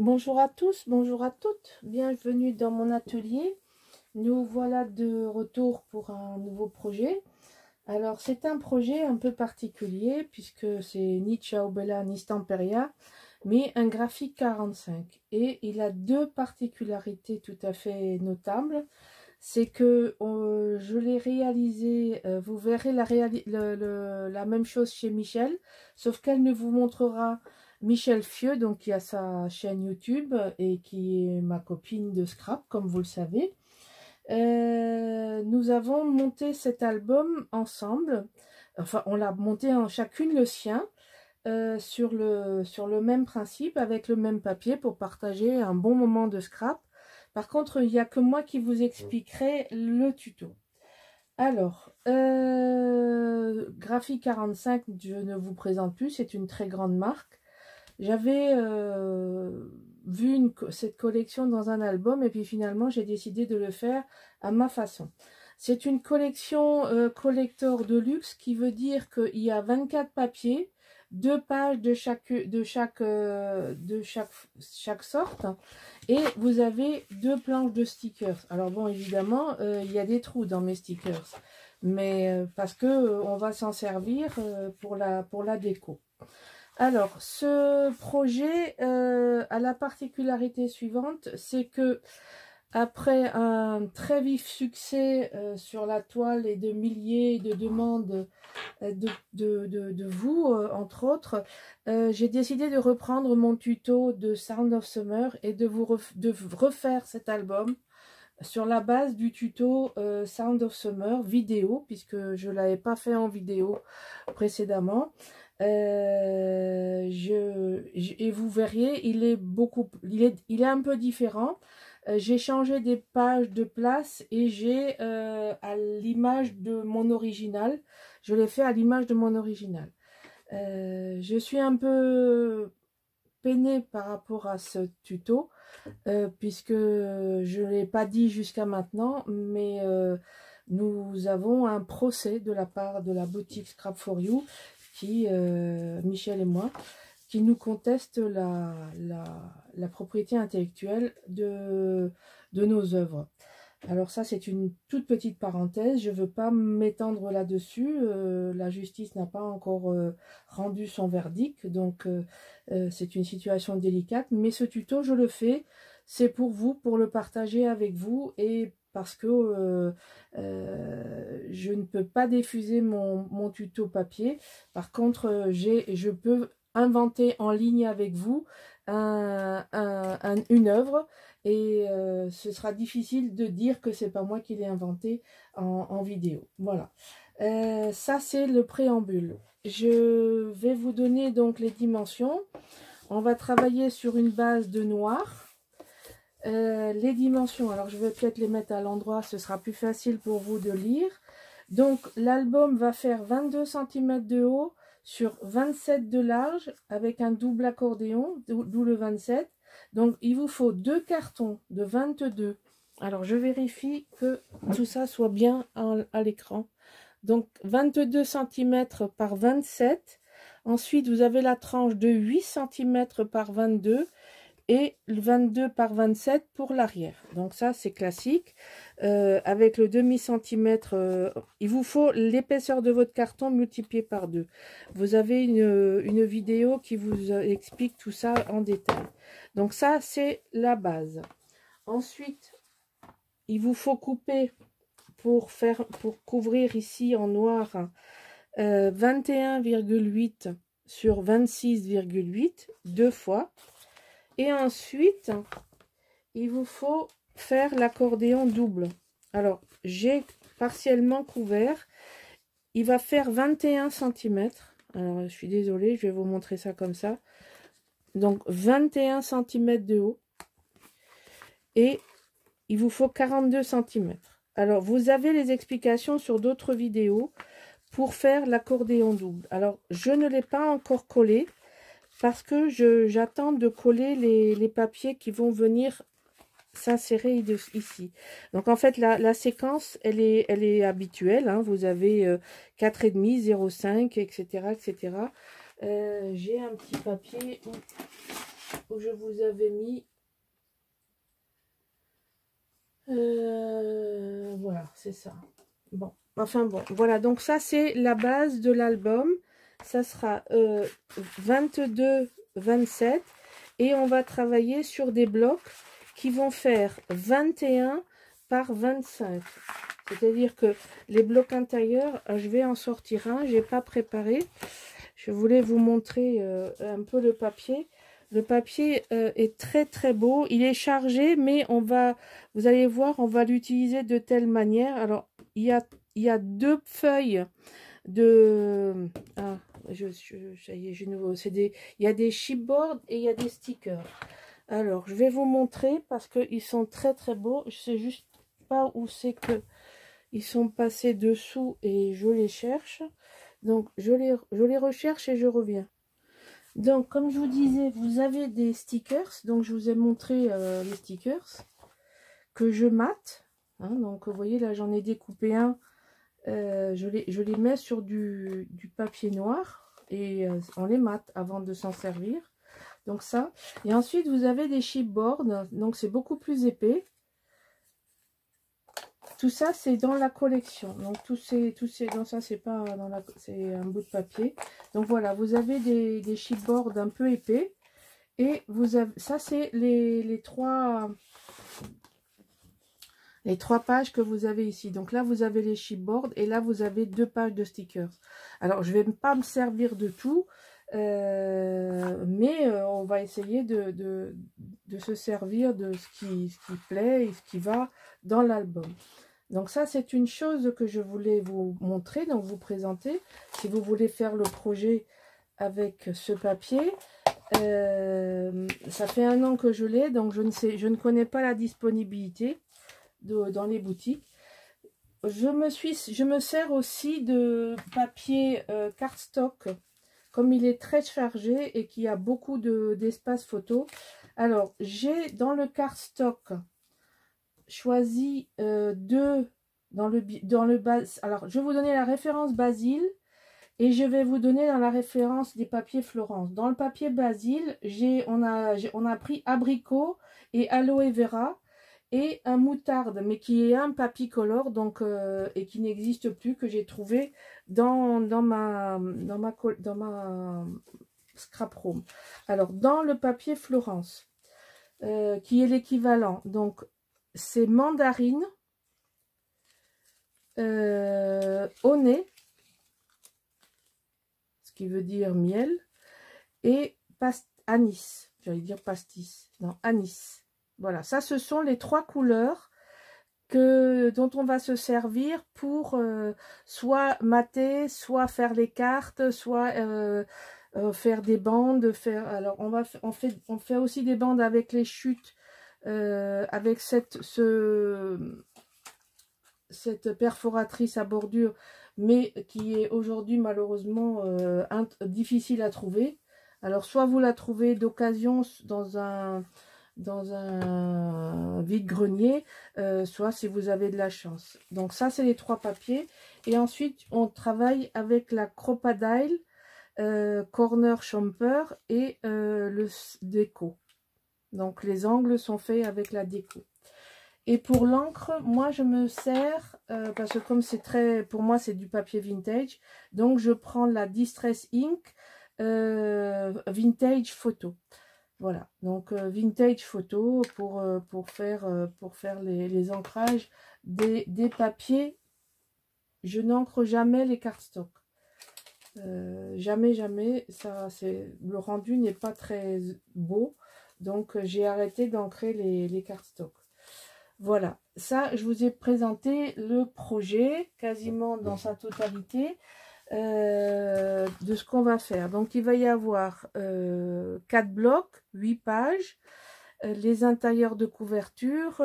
Bonjour à tous, bonjour à toutes, bienvenue dans mon atelier. Nous voilà de retour pour un nouveau projet. Alors c'est un projet un peu particulier puisque c'est ni Ciao Bella ni Stamperia, mais un graphique 45. Et il a deux particularités tout à fait notables. C'est que je l'ai réalisé, vous verrez la même chose chez Michel, sauf qu'elle ne vous montrera Michel Fieux, donc qui a sa chaîne YouTube et qui est ma copine de Scrap, comme vous le savez. Nous avons monté cet album ensemble, enfin on l'a monté en chacune le sien, sur le même principe, avec le même papier pour partager un bon moment de Scrap. Par contre, il n'y a que moi qui vous expliquerai le tuto. Alors, Graphique 45, je ne vous présente plus, c'est une très grande marque. J'avais vu cette collection dans un album et puis finalement j'ai décidé de le faire à ma façon. C'est une collection collector de luxe qui veut dire qu'il y a 24 papiers, 2 pages de chaque sorte, et vous avez 2 planches de stickers. Alors bon, évidemment, il y a des trous dans mes stickers, mais parce que on va s'en servir pour la déco. Alors, ce projet a la particularité suivante, c'est que après un très vif succès sur la toile et de milliers de demandes de vous, entre autres, j'ai décidé de reprendre mon tuto de Sound of Summer et de refaire cet album sur la base du tuto Sound of Summer vidéo, puisque je ne l'avais pas fait en vidéo précédemment. Et vous verriez, il est un peu différent. J'ai changé des pages de place et j'ai à l'image de mon original. Je l'ai fait à l'image de mon original. Je suis un peu peinée par rapport à ce tuto, puisque je ne l'ai pas dit jusqu'à maintenant, mais nous avons un procès de la part de la boutique Scrap for You, Michel et moi, qui nous conteste la propriété intellectuelle de nos œuvres. Alors ça, c'est une toute petite parenthèse, je ne veux pas m'étendre là-dessus, la justice n'a pas encore rendu son verdict, donc c'est une situation délicate, mais ce tuto, je le fais, c'est pour vous, pour le partager avec vous, et parce que je ne peux pas diffuser mon tuto papier. Par contre, je peux inventer en ligne avec vous une œuvre, et ce sera difficile de dire que c'est pas moi qui l'ai inventé en vidéo. Voilà. Ça, c'est le préambule. Je vais vous donner donc les dimensions. On va travailler sur une base de noir. Les dimensions, alors je vais peut-être les mettre à l'endroit, ce sera plus facile pour vous de lire. Donc l'album va faire 22 cm de haut sur 27 de large avec un double accordéon, d'où le 27. Donc il vous faut 2 cartons de 22. Alors je vérifie que tout ça soit bien à l'écran. Donc 22 cm par 27. Ensuite vous avez la tranche de 8 cm par 22. Et le 22 par 27 pour l'arrière. Donc ça, c'est classique. Avec le demi-centimètre, il vous faut l'épaisseur de votre carton multiplié par 2. Vous avez une vidéo qui vous explique tout ça en détail. Donc ça, c'est la base. Ensuite, il vous faut couper pour couvrir ici en noir 21,8 sur 26,8 deux fois. Et ensuite, il vous faut faire l'accordéon double. Alors, j'ai partiellement couvert. Il va faire 21 cm. Alors, je suis désolée, je vais vous montrer ça comme ça. Donc, 21 cm de haut. Et il vous faut 42 cm. Alors, vous avez les explications sur d'autres vidéos pour faire l'accordéon double. Alors, je ne l'ai pas encore collé, parce que j'attends de coller les papiers qui vont venir s'insérer ici. Donc en fait la séquence elle est habituelle, hein. Vous avez 4,5, 0,5, etc. etc. J'ai un petit papier où où je vous avais mis. Voilà, c'est ça. Bon, enfin bon, voilà. Donc ça, c'est la base de l'album. Ça sera 22, 27. Et on va travailler sur des blocs qui vont faire 21 par 25. C'est-à-dire que les blocs intérieurs, je vais en sortir un. Je n'ai pas préparé. Je voulais vous montrer un peu le papier. Le papier est très très beau. Il est chargé, mais vous allez voir, on va l'utiliser de telle manière. Alors, il y a deux feuilles de... Ah, ça y est, j'ai nouveau. Il y a des chipboards et il y a des stickers. Alors, je vais vous montrer parce qu'ils sont très très beaux. Je sais juste pas où c'est que ils sont passés dessous et je les cherche. Donc, je les recherche et je reviens. Donc, comme je vous disais, vous avez des stickers. Donc, je vous ai montré les stickers que je mate. Hein, donc, vous voyez, là, j'en ai découpé un. Je les mets sur du papier noir et on les mate avant de s'en servir. Donc, ça. Et ensuite, vous avez des chipboards. Donc, c'est beaucoup plus épais. Tout ça, c'est dans la collection. Donc, dans ça, c'est pas dans la, c'est un bout de papier. Donc, voilà, vous avez des chipboards un peu épais. Et vous avez, ça, c'est les trois pages que vous avez ici. Donc, là, vous avez les chipboards. Et là, vous avez 2 pages de stickers. Alors, je vais pas me servir de tout. Mais on va essayer de se servir de ce qui plaît et ce qui va dans l'album. Donc ça, c'est une chose que je voulais vous montrer, donc vous présenter. Si vous voulez faire le projet avec ce papier, ça fait 1 an que je l'ai, donc je ne connais pas la disponibilité dans les boutiques. Je me sers aussi de papier cardstock, comme il est très chargé et qu'il y a beaucoup d'espace photo. Alors, j'ai dans le cardstock choisi 2 dans le bas. Alors, je vais vous donner la référence Basile et je vais vous donner dans la référence des papiers Florence. Dans le papier Basile, on a pris abricot et aloe vera et un moutarde, mais qui est un papicolore, donc et qui n'existe plus, que j'ai trouvé dans ma scrap room. Alors, dans le papier Florence, qui est l'équivalent, donc c'est mandarine, au nez, ce qui veut dire miel, et anis, j'allais dire pastis, non, anis. Voilà, ça ce sont les 3 couleurs dont on va se servir pour soit mater, soit faire les cartes, soit faire des bandes. Alors on fait aussi des bandes avec les chutes, avec cette perforatrice à bordure, mais qui est aujourd'hui malheureusement difficile à trouver. Alors soit vous la trouvez d'occasion dans un vide-grenier, soit si vous avez de la chance. Donc ça, c'est les 3 papiers. Et ensuite, on travaille avec la Crocodile, Corner Champer et le déco. Donc les angles sont faits avec la déco. Et pour l'encre, moi je me sers, parce que comme c'est pour moi c'est du papier vintage, donc je prends la Distress Ink Vintage Photo. Voilà, donc Vintage Photo pour faire les ancrages des papiers. Je n'encre jamais les cardstock. Jamais, le rendu n'est pas très beau, donc j'ai arrêté d'ancrer les cardstock. Voilà, ça, je vous ai présenté le projet quasiment dans sa totalité de ce qu'on va faire. Donc, il va y avoir 4 blocs, 8 pages, les intérieurs de couverture.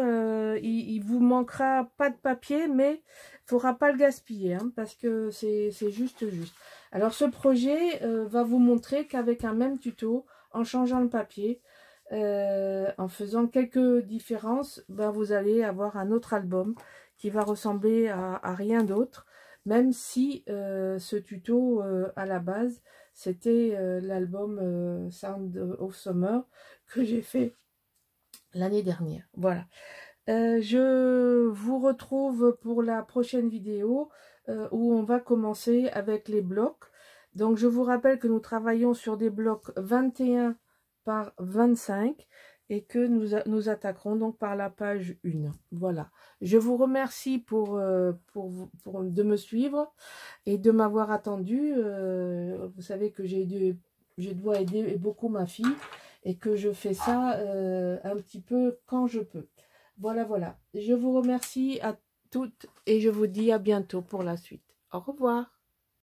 Il vous manquera pas de papier, mais il ne faudra pas le gaspiller, hein, parce que c'est juste. Alors, ce projet va vous montrer qu'avec un même tuto, en changeant le papier, en faisant quelques différences, ben vous allez avoir un autre album qui va ressembler à rien d'autre. même si ce tuto à la base c'était l'album Sound of Summer que j'ai fait l'année dernière. Voilà. Je vous retrouve pour la prochaine vidéo où on va commencer avec les blocs. Donc je vous rappelle que nous travaillons sur des blocs 21 par 25 et que nous attaquerons donc par la page 1. Voilà. Je vous remercie de me suivre et de m'avoir attendu. Vous savez que je dois aider beaucoup ma fille et que je fais ça un petit peu quand je peux. Voilà, voilà. Je vous remercie à toutes et je vous dis à bientôt pour la suite. Au revoir.